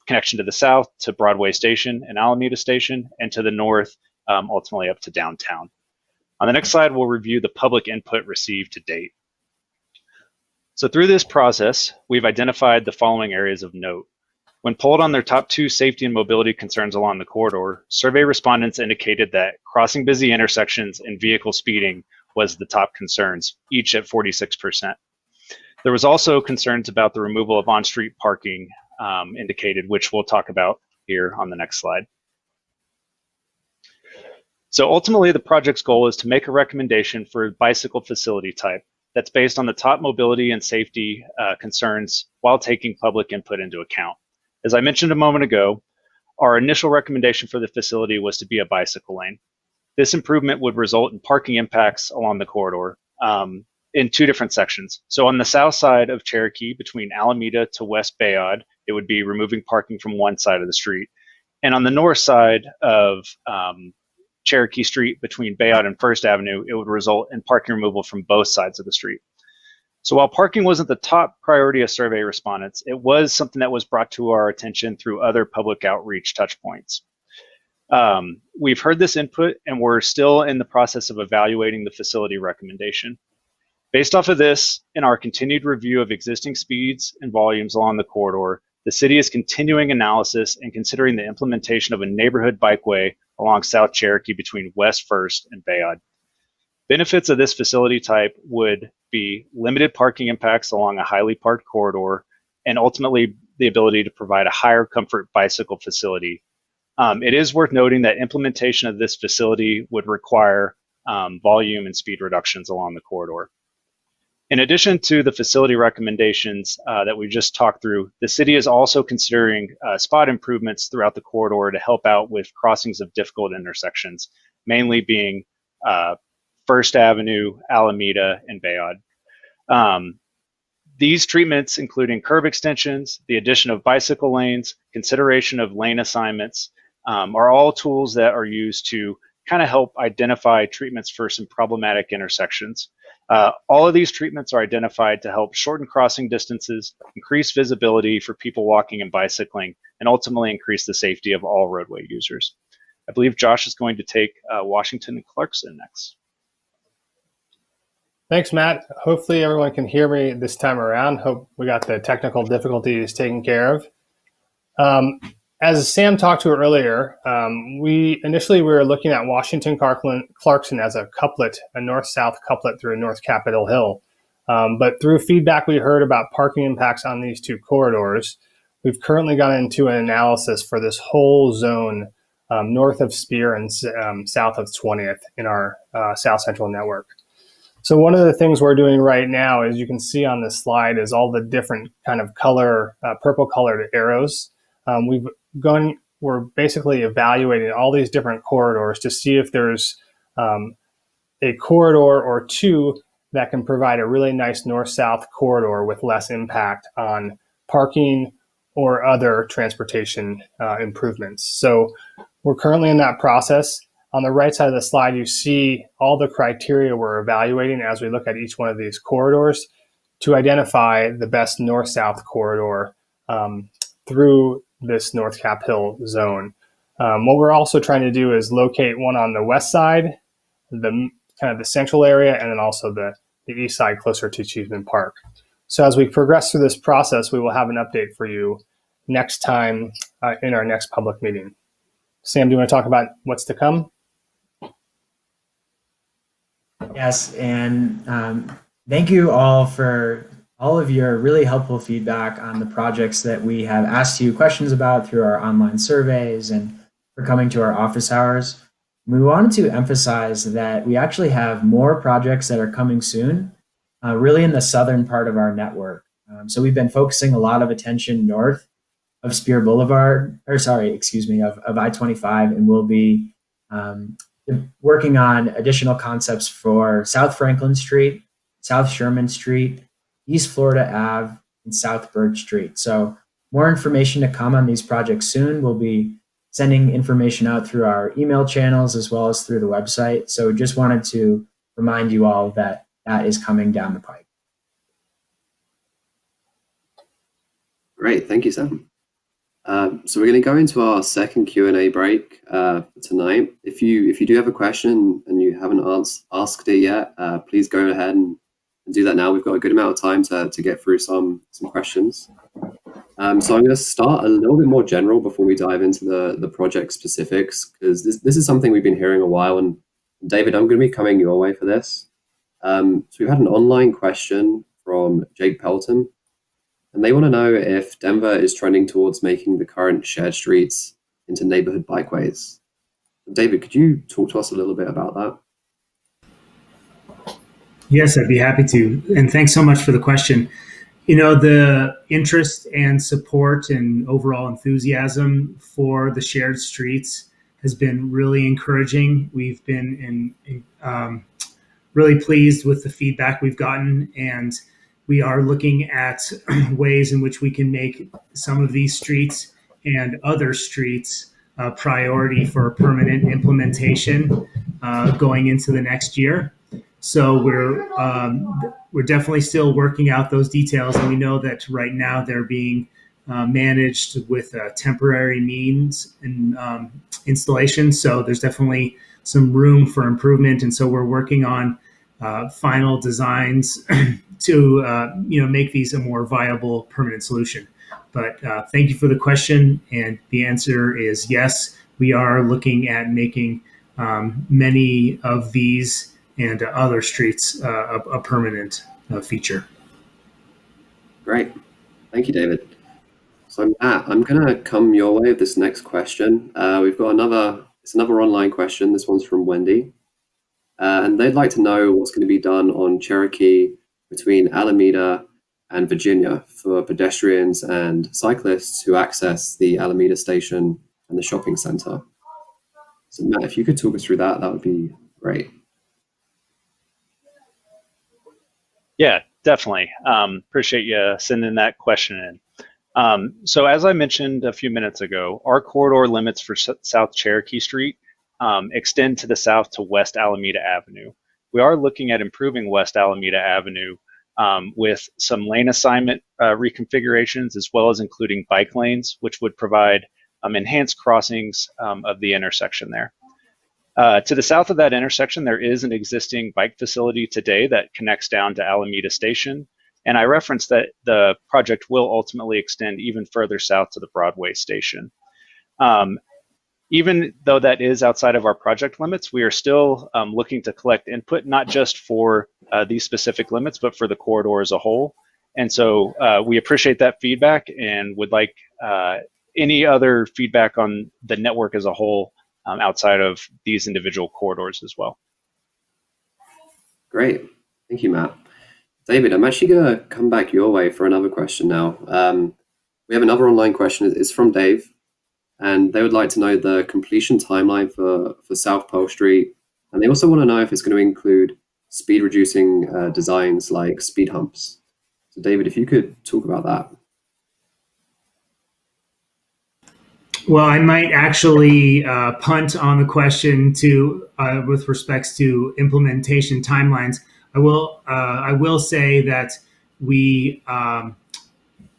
connection to the south to Broadway Station and Alameda Station, and to the north, ultimately up to downtown. On the next slide, we'll review the public input received to date. So through this process, we've identified the following areas of note. When polled on their top 2 safety and mobility concerns along the corridor, survey respondents indicated that crossing busy intersections and vehicle speeding was the top concerns, each at 46%. There was also concerns about the removal of on-street parking indicated, which we'll talk about here on the next slide. So ultimately, the project's goal is to make a recommendation for a bicycle facility type that's based on the top mobility and safety concerns while taking public input into account. As I mentioned a moment ago, our initial recommendation for the facility was to be a bicycle lane. This improvement would result in parking impacts along the corridor. in two different sections. So on the south side of Cherokee, between Alameda to West Bayard, it would be removing parking from one side of the street. And on the north side of Cherokee Street, between Bayard and First Avenue, it would result in parking removal from both sides of the street. So while parking wasn't the top priority of survey respondents, it was something that was brought to our attention through other public outreach touchpoints. We've heard this input, and we're still in the process of evaluating the facility recommendation. Based off of this and our continued review of existing speeds and volumes along the corridor, the city is continuing analysis and considering the implementation of a neighborhood bikeway along South Cherokee between West First and Bayard. Benefits of this facility type would be limited parking impacts along a highly parked corridor, and ultimately the ability to provide a higher comfort bicycle facility. It is worth noting that implementation of this facility would require volume and speed reductions along the corridor. In addition to the facility recommendations that we just talked through, the city is also considering spot improvements throughout the corridor to help out with crossings of difficult intersections, mainly being First Avenue, Alameda, and Bayard. These treatments, including curb extensions, the addition of bicycle lanes, consideration of lane assignments, are all tools that are used to kind of help identify treatments for some problematic intersections. All of these treatments are identified to help shorten crossing distances, increase visibility for people walking and bicycling, and ultimately increase the safety of all roadway users. I believe Josh is going to take Washington and Clarkson next. Thanks, Matt. Hopefully everyone can hear me this time around. Hope we got the technical difficulties taken care of. As Sam talked to earlier, we were looking at Washington Clarkson as a couplet, a north-south couplet through North Capitol Hill. But through feedback we heard about parking impacts on these two corridors, we've currently gone into an analysis for this whole zone north of Spear and south of 20th in our South Central network. So one of the things we're doing right now, as you can see on this slide, is all the different kind of color, purple colored arrows. We're basically evaluating all these different corridors to see if there's a corridor or two that can provide a really nice north-south corridor with less impact on parking or other transportation improvements. So we're currently in that process. On the right side of the slide, you see all the criteria we're evaluating as we look at each one of these corridors to identify the best north-south corridor through this North Cap Hill zone. What we're also trying to do is locate one on the west side, the kind of the central area, and then also the east side closer to Cheeseman Park. So as we progress through this process, we will have an update for you next time in our next public meeting. Sam, do you want to talk about what's to come? Yes, and thank you all for all of your really helpful feedback on the projects that we have asked you questions about through our online surveys and for coming to our office hours. We wanted to emphasize that we actually have more projects that are coming soon, really in the southern part of our network. So we've been focusing a lot of attention north of Spear Boulevard, of I-25, and we'll be working on additional concepts for South Franklin Street, South Sherman Street, East Florida Ave, and South Birch Street. So more information to come on these projects soon. We'll be sending information out through our email channels as well as through the website. So just wanted to remind you all that that is coming down the pike. Great, thank you, Sam. So we're going to go into our second Q&A break for tonight. If you do have a question and you haven't asked it yet, please go ahead and do that now. We've got a good amount of time to get through some questions. So I'm going to start a little bit more general before we dive into the project specifics, because this is something we've been hearing a while. And David, I'm going to be coming your way for this. So we've had an online question from Jake Pelton. And they want to know if Denver is trending towards making the current shared streets into neighborhood bikeways. David, could you talk to us a little bit about that? Yes, I'd be happy to. And thanks so much for the question. You know, the interest and support and overall enthusiasm for the shared streets has been really encouraging. We've been really pleased with the feedback we've gotten, and we are looking at ways in which we can make some of these streets and other streets a priority for permanent implementation going into the next year. So we're definitely still working out those details, and we know that right now they're being managed with temporary means and installation. So there's definitely some room for improvement, and so we're working on final designs to make these a more viable permanent solution. But thank you for the question, and the answer is yes. We are looking at making many of these and other streets a permanent feature. Great. Thank you, David. So Matt, I'm going to come your way with this next question. We've got another online question. This one's from Wendy. And they'd like to know what's going to be done on Cherokee between Alameda and Virginia for pedestrians and cyclists who access the Alameda station and the shopping center. So Matt, if you could talk us through that, that would be great. Yeah, definitely. Appreciate you sending that question in. So as I mentioned a few minutes ago, our corridor limits for South Cherokee Street extend to the south to West Alameda Avenue. We are looking at improving West Alameda Avenue with some lane assignment reconfigurations, as well as including bike lanes, which would provide enhanced crossings of the intersection there. To the south of that intersection, there is an existing bike facility today that connects down to Alameda Station. And I referenced that the project will ultimately extend even further south to the Broadway station. Even though that is outside of our project limits, we are still looking to collect input, not just for these specific limits, but for the corridor as a whole. And so we appreciate that feedback and would like any other feedback on the network as a whole outside of these individual corridors as well. Great. Thank you, Matt. David, I'm actually going to come back your way for another question now. We have another online question. It's from Dave, and they would like to know the completion timeline for South Pearl Street. And they also want to know if it's going to include speed reducing designs like speed humps. So David, if you could talk about that. Well, I might actually punt on the question with respects to implementation timelines. I will say that we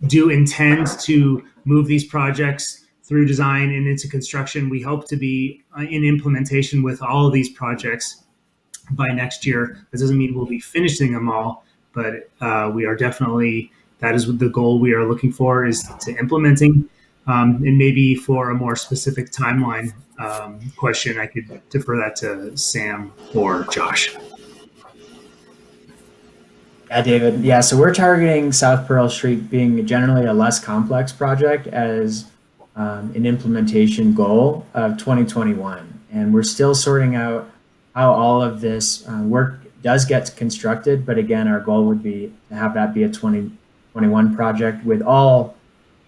do intend to move these projects through design and into construction. We hope to be in implementation with all of these projects by next year. That doesn't mean we'll be finishing them all, but we are definitely, that is the goal we are looking for, is to implementing. And maybe for a more specific timeline question, I could defer that to Sam or Josh. Yeah, David. Yeah, so we're targeting South Pearl Street being generally a less complex project as an implementation goal of 2021. And we're still sorting out how all of this work does get constructed. But again, our goal would be to have that be a 2021 project, with all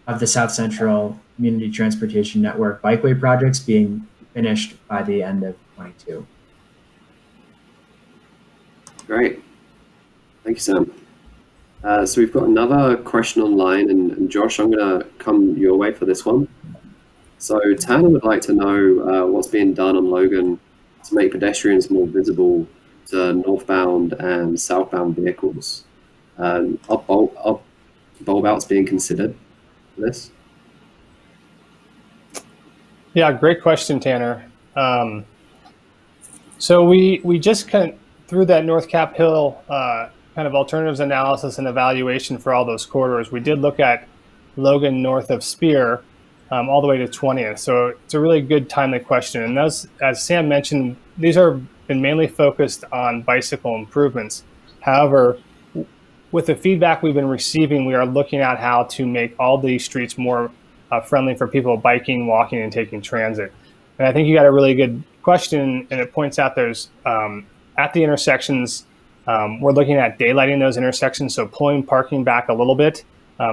of the South Central Community Transportation Network Bikeway projects being finished by the end of 22. Great. Thank you, Sam. So we've got another question online, and Josh, I'm going to come your way for this one. So Tanner would like to know what's being done on Logan to make pedestrians more visible to northbound and southbound vehicles. Are bulb outs being considered for this? Yeah, great question, Tanner. So we just through that North Cap Hill kind of alternatives analysis and evaluation for all those corridors, we did look at Logan north of Spear all the way to 20th. So it's a really good, timely question. And those, as Sam mentioned, these are been mainly focused on bicycle improvements. However, with the feedback we've been receiving, we are looking at how to make all these streets more friendly for people biking, walking, and taking transit. And I think you got a really good question, and it points out there's at the intersections, we're looking at daylighting those intersections, so pulling parking back a little bit.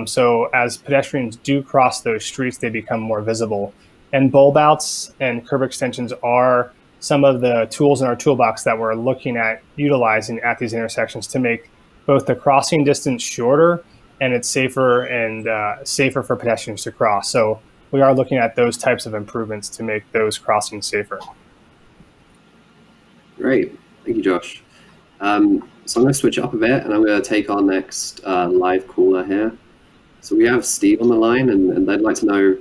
So as pedestrians do cross those streets, they become more visible. And bulb outs and curb extensions are some of the tools in our toolbox that we're looking at utilizing at these intersections to make both the crossing distance shorter and it's safer and safer for pedestrians to cross. So we are looking at those types of improvements to make those crossings safer. Great, thank you, Josh. So I'm going to switch up a bit, and I'm going to take our next live caller here. So we have Steve on the line, and they'd like to know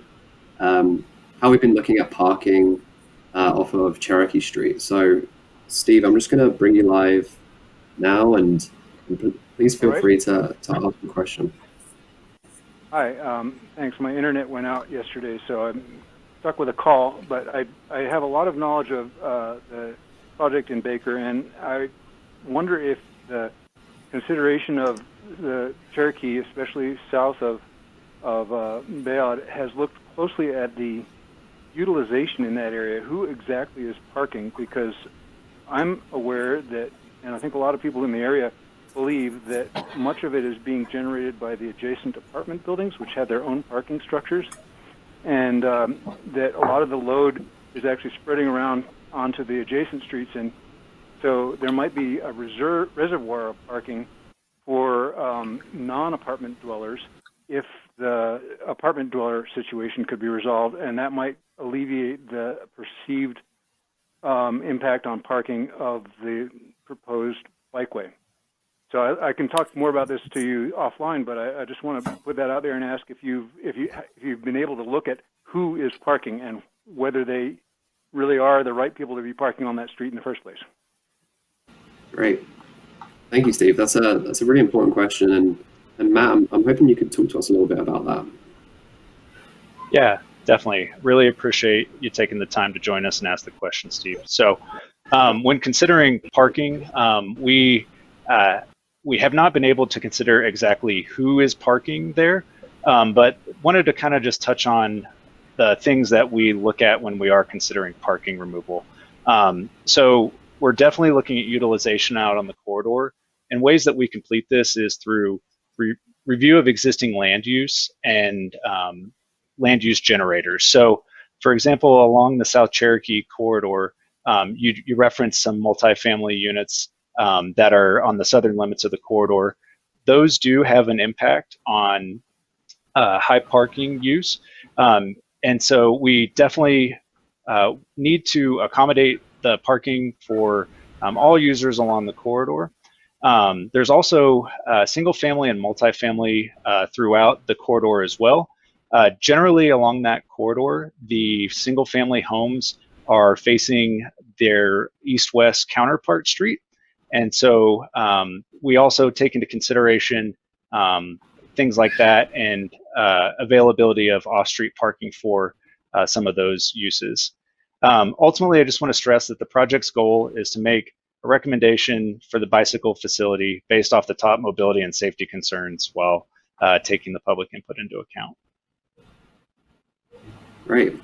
how we've been looking at parking off of Cherokee Street. So, Steve, I'm just going to bring you live now, and please feel free to ask a question. Hi, thanks. My internet went out yesterday, so I'm stuck with a call, but I have a lot of knowledge of the project in Baker, and I wonder if the consideration of the Cherokee, especially south of Bayard, has looked closely at the utilization in that area. Who exactly is parking? Because I'm aware that, and I think a lot of people in the area believe that much of it is being generated by the adjacent apartment buildings, which have their own parking structures, and that a lot of the load is actually spreading around onto the adjacent streets, and so there might be a reservoir of parking for non-apartment dwellers if the apartment dweller situation could be resolved, and that might alleviate the perceived impact on parking of the proposed bikeway. So I can talk more about this to you offline, but I just want to put that out there and ask if you've been able to look at who is parking and whether they really are the right people to be parking on that street in the first place. Great, thank you, Steve. That's a really important question, and Matt, I'm hoping you could talk to us a little bit about that. Yeah, definitely. Really appreciate you taking the time to join us and ask the question, Steve. So, when considering parking, we have not been able to consider exactly who is parking there, but wanted to kind of just touch on the things that we look at when we are considering parking removal. So we're definitely looking at utilization out on the corridor, and ways that we complete this is through review of existing land use and land use generators. So, for example, along the South Cherokee corridor, you referenced some multifamily units that are on the southern limits of the corridor. Those do have an impact on high parking use. And so we definitely need to accommodate the parking for all users along the corridor. There's also single family and multifamily throughout the corridor as well. Generally along that corridor, the single family homes are facing their east-west counterpart street. And so we also take into consideration things like that and availability of off-street parking for some of those uses. Ultimately, I just want to stress that the project's goal is to make a recommendation for the bicycle facility based off the top mobility and safety concerns while taking the public input into account. Great.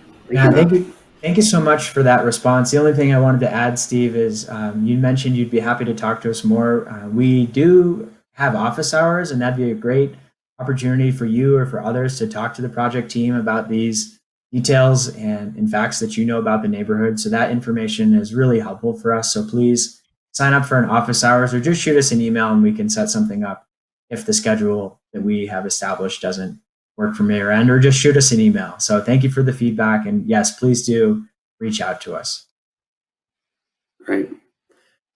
Thank you so much for that response. The only thing I wanted to add, Steve, is you mentioned you'd be happy to talk to us more. We do have office hours, and that'd be a great opportunity for you or for others to talk to the project team about these details and facts that you know about the neighborhood. So that information is really helpful for us. So please sign up for an office hours or just shoot us an email and we can set something up if the schedule that we have established doesn't work from your end, or just shoot us an email. So thank you for the feedback, and yes, please do reach out to us. Great.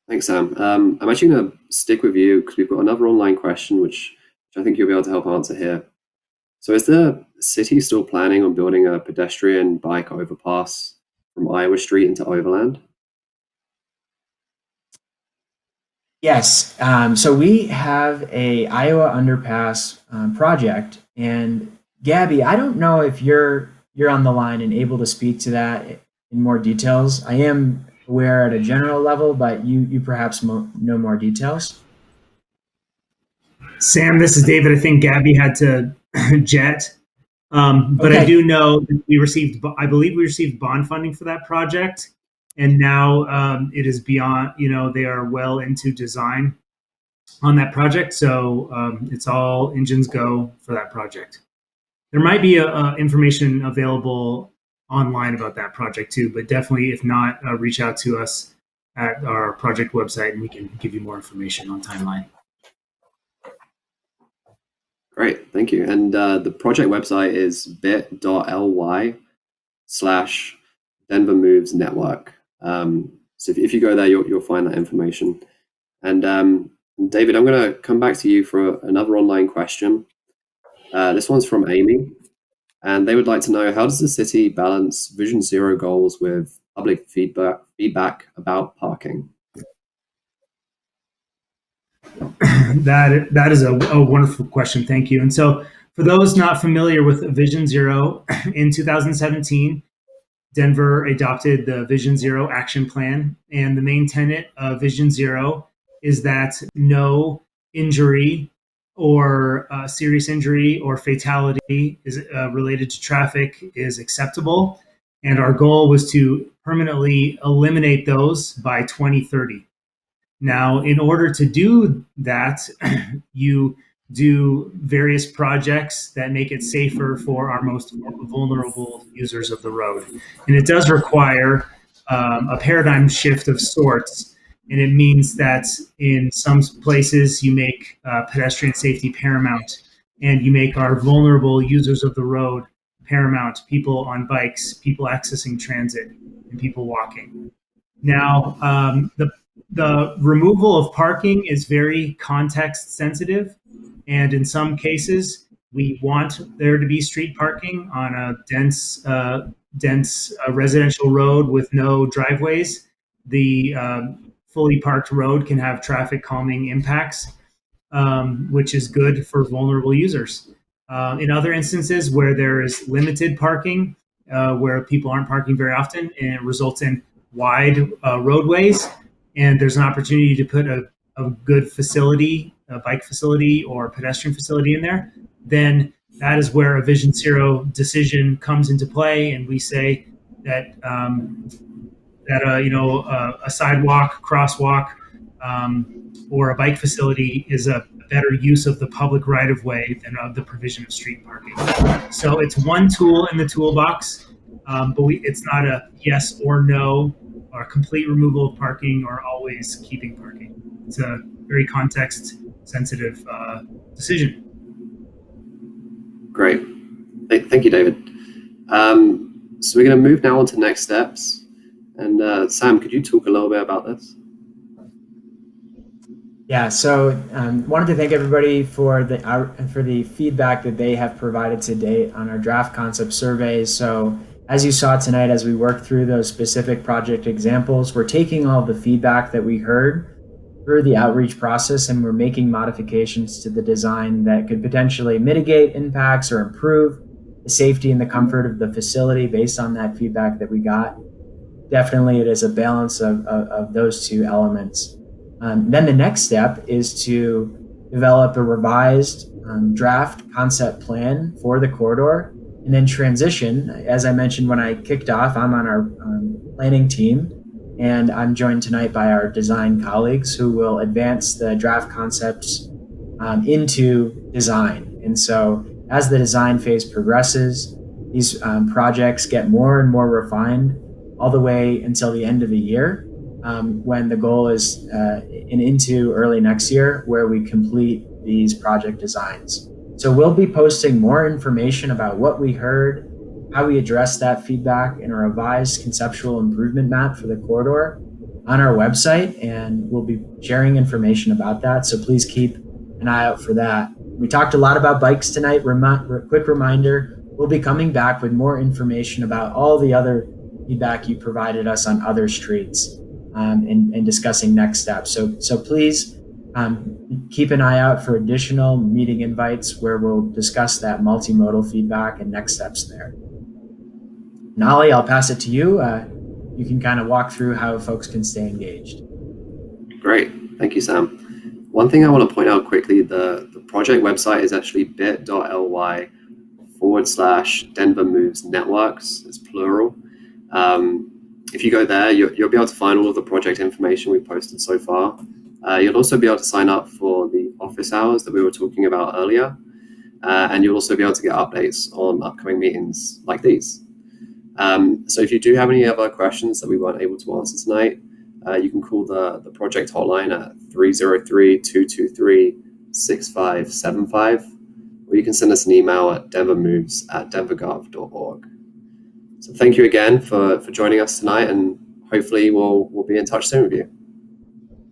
Thanks, Sam. I'm actually going to stick with you because we've got another online question, which I think you'll be able to help answer here. So is the city still planning on building a pedestrian bike overpass from Iowa Street into Overland? Yes. So we have a Iowa underpass project, and Gabby, I don't know if you're on the line and able to speak to that in more details. I am aware at a general level, but you perhaps know more details. Sam, this is David. I think Gabby had to jet, but Okay. I do know that I believe we received bond funding for that project, and now it is beyond. They are well into design on that project, so it's all engines go for that project. There might be information available online about that project too. But definitely, if not, reach out to us at our project website and we can give you more information on timeline. Great, thank you. And the project website is bit.ly/Denver Moves Network. So if you go there, you'll find that information. And David, I'm going to come back to you for another online question. This one's from Amy, and they would like to know, how does the city balance Vision Zero goals with public feedback about parking? That is a wonderful question. Thank you. And so for those not familiar with Vision Zero, in 2017, Denver adopted the Vision Zero action plan. And the main tenet of Vision Zero is that no injury or serious injury or fatality is related to traffic is acceptable. And our goal was to permanently eliminate those by 2030. Now, in order to do that, you do various projects that make it safer for our most vulnerable users of the road. And it does require a paradigm shift of sorts. And it means that in some places you make pedestrian safety paramount, and you make our vulnerable users of the road paramount, people on bikes, people accessing transit, and people walking. Now, the removal of parking is very context sensitive. And in some cases, we want there to be street parking on a dense residential road with no driveways. The fully parked road can have traffic calming impacts, which is good for vulnerable users. In other instances where there is limited parking, where people aren't parking very often, and it results in wide roadways, and there's an opportunity to put a good facility, a bike facility or pedestrian facility in there, then that is where a Vision Zero decision comes into play. And we say that a sidewalk, crosswalk, or a bike facility is a better use of the public right of way than the provision of street parking. So it's one tool in the toolbox, but it's not a yes or no, or complete removal of parking, or always keeping parking. It's a very context-sensitive decision. Great. Thank you, David. So we're going to move now on to next steps. And Sam, could you talk a little bit about this? Yeah, so wanted to thank everybody for the feedback that they have provided to date on our draft concept surveys. So as you saw tonight, as we work through those specific project examples, we're taking all the feedback that we heard through the outreach process, and we're making modifications to the design that could potentially mitigate impacts or improve the safety and the comfort of the facility based on that feedback that we got. Definitely, it is a balance of those two elements. Then the next step is to develop a revised draft concept plan for the corridor, and then transition. As I mentioned when I kicked off, I'm on our planning team, and I'm joined tonight by our design colleagues who will advance the draft concepts into design. And so as the design phase progresses, these projects get more and more refined all the way until the end of the year, when the goal is into early next year, where we complete these project designs. So we'll be posting more information about what we heard, how we address that feedback in a revised conceptual improvement map for the corridor on our website, and we'll be sharing information about that. So please keep an eye out for that. We talked a lot about bikes tonight. Quick reminder, we'll be coming back with more information about all the other feedback you provided us on other streets, and discussing next steps. So please keep an eye out for additional meeting invites where we'll discuss that multimodal feedback and next steps there. Nolly, I'll pass it to you. You can kind of walk through how folks can stay engaged. Great, thank you, Sam. One thing I want to point out quickly, the project website is actually bit.ly/Denver Moves Networks. It's plural. If you go there, you'll be able to find all of the project information we've posted so far. You'll also be able to sign up for the office hours that we were talking about earlier. And you'll also be able to get updates on upcoming meetings like these. So if you do have any other questions that we weren't able to answer tonight, you can call the project hotline at 303-223-6575, or you can send us an email at denvermoves@denvergov.org. So thank you again for joining us tonight, and hopefully we'll be in touch soon with you.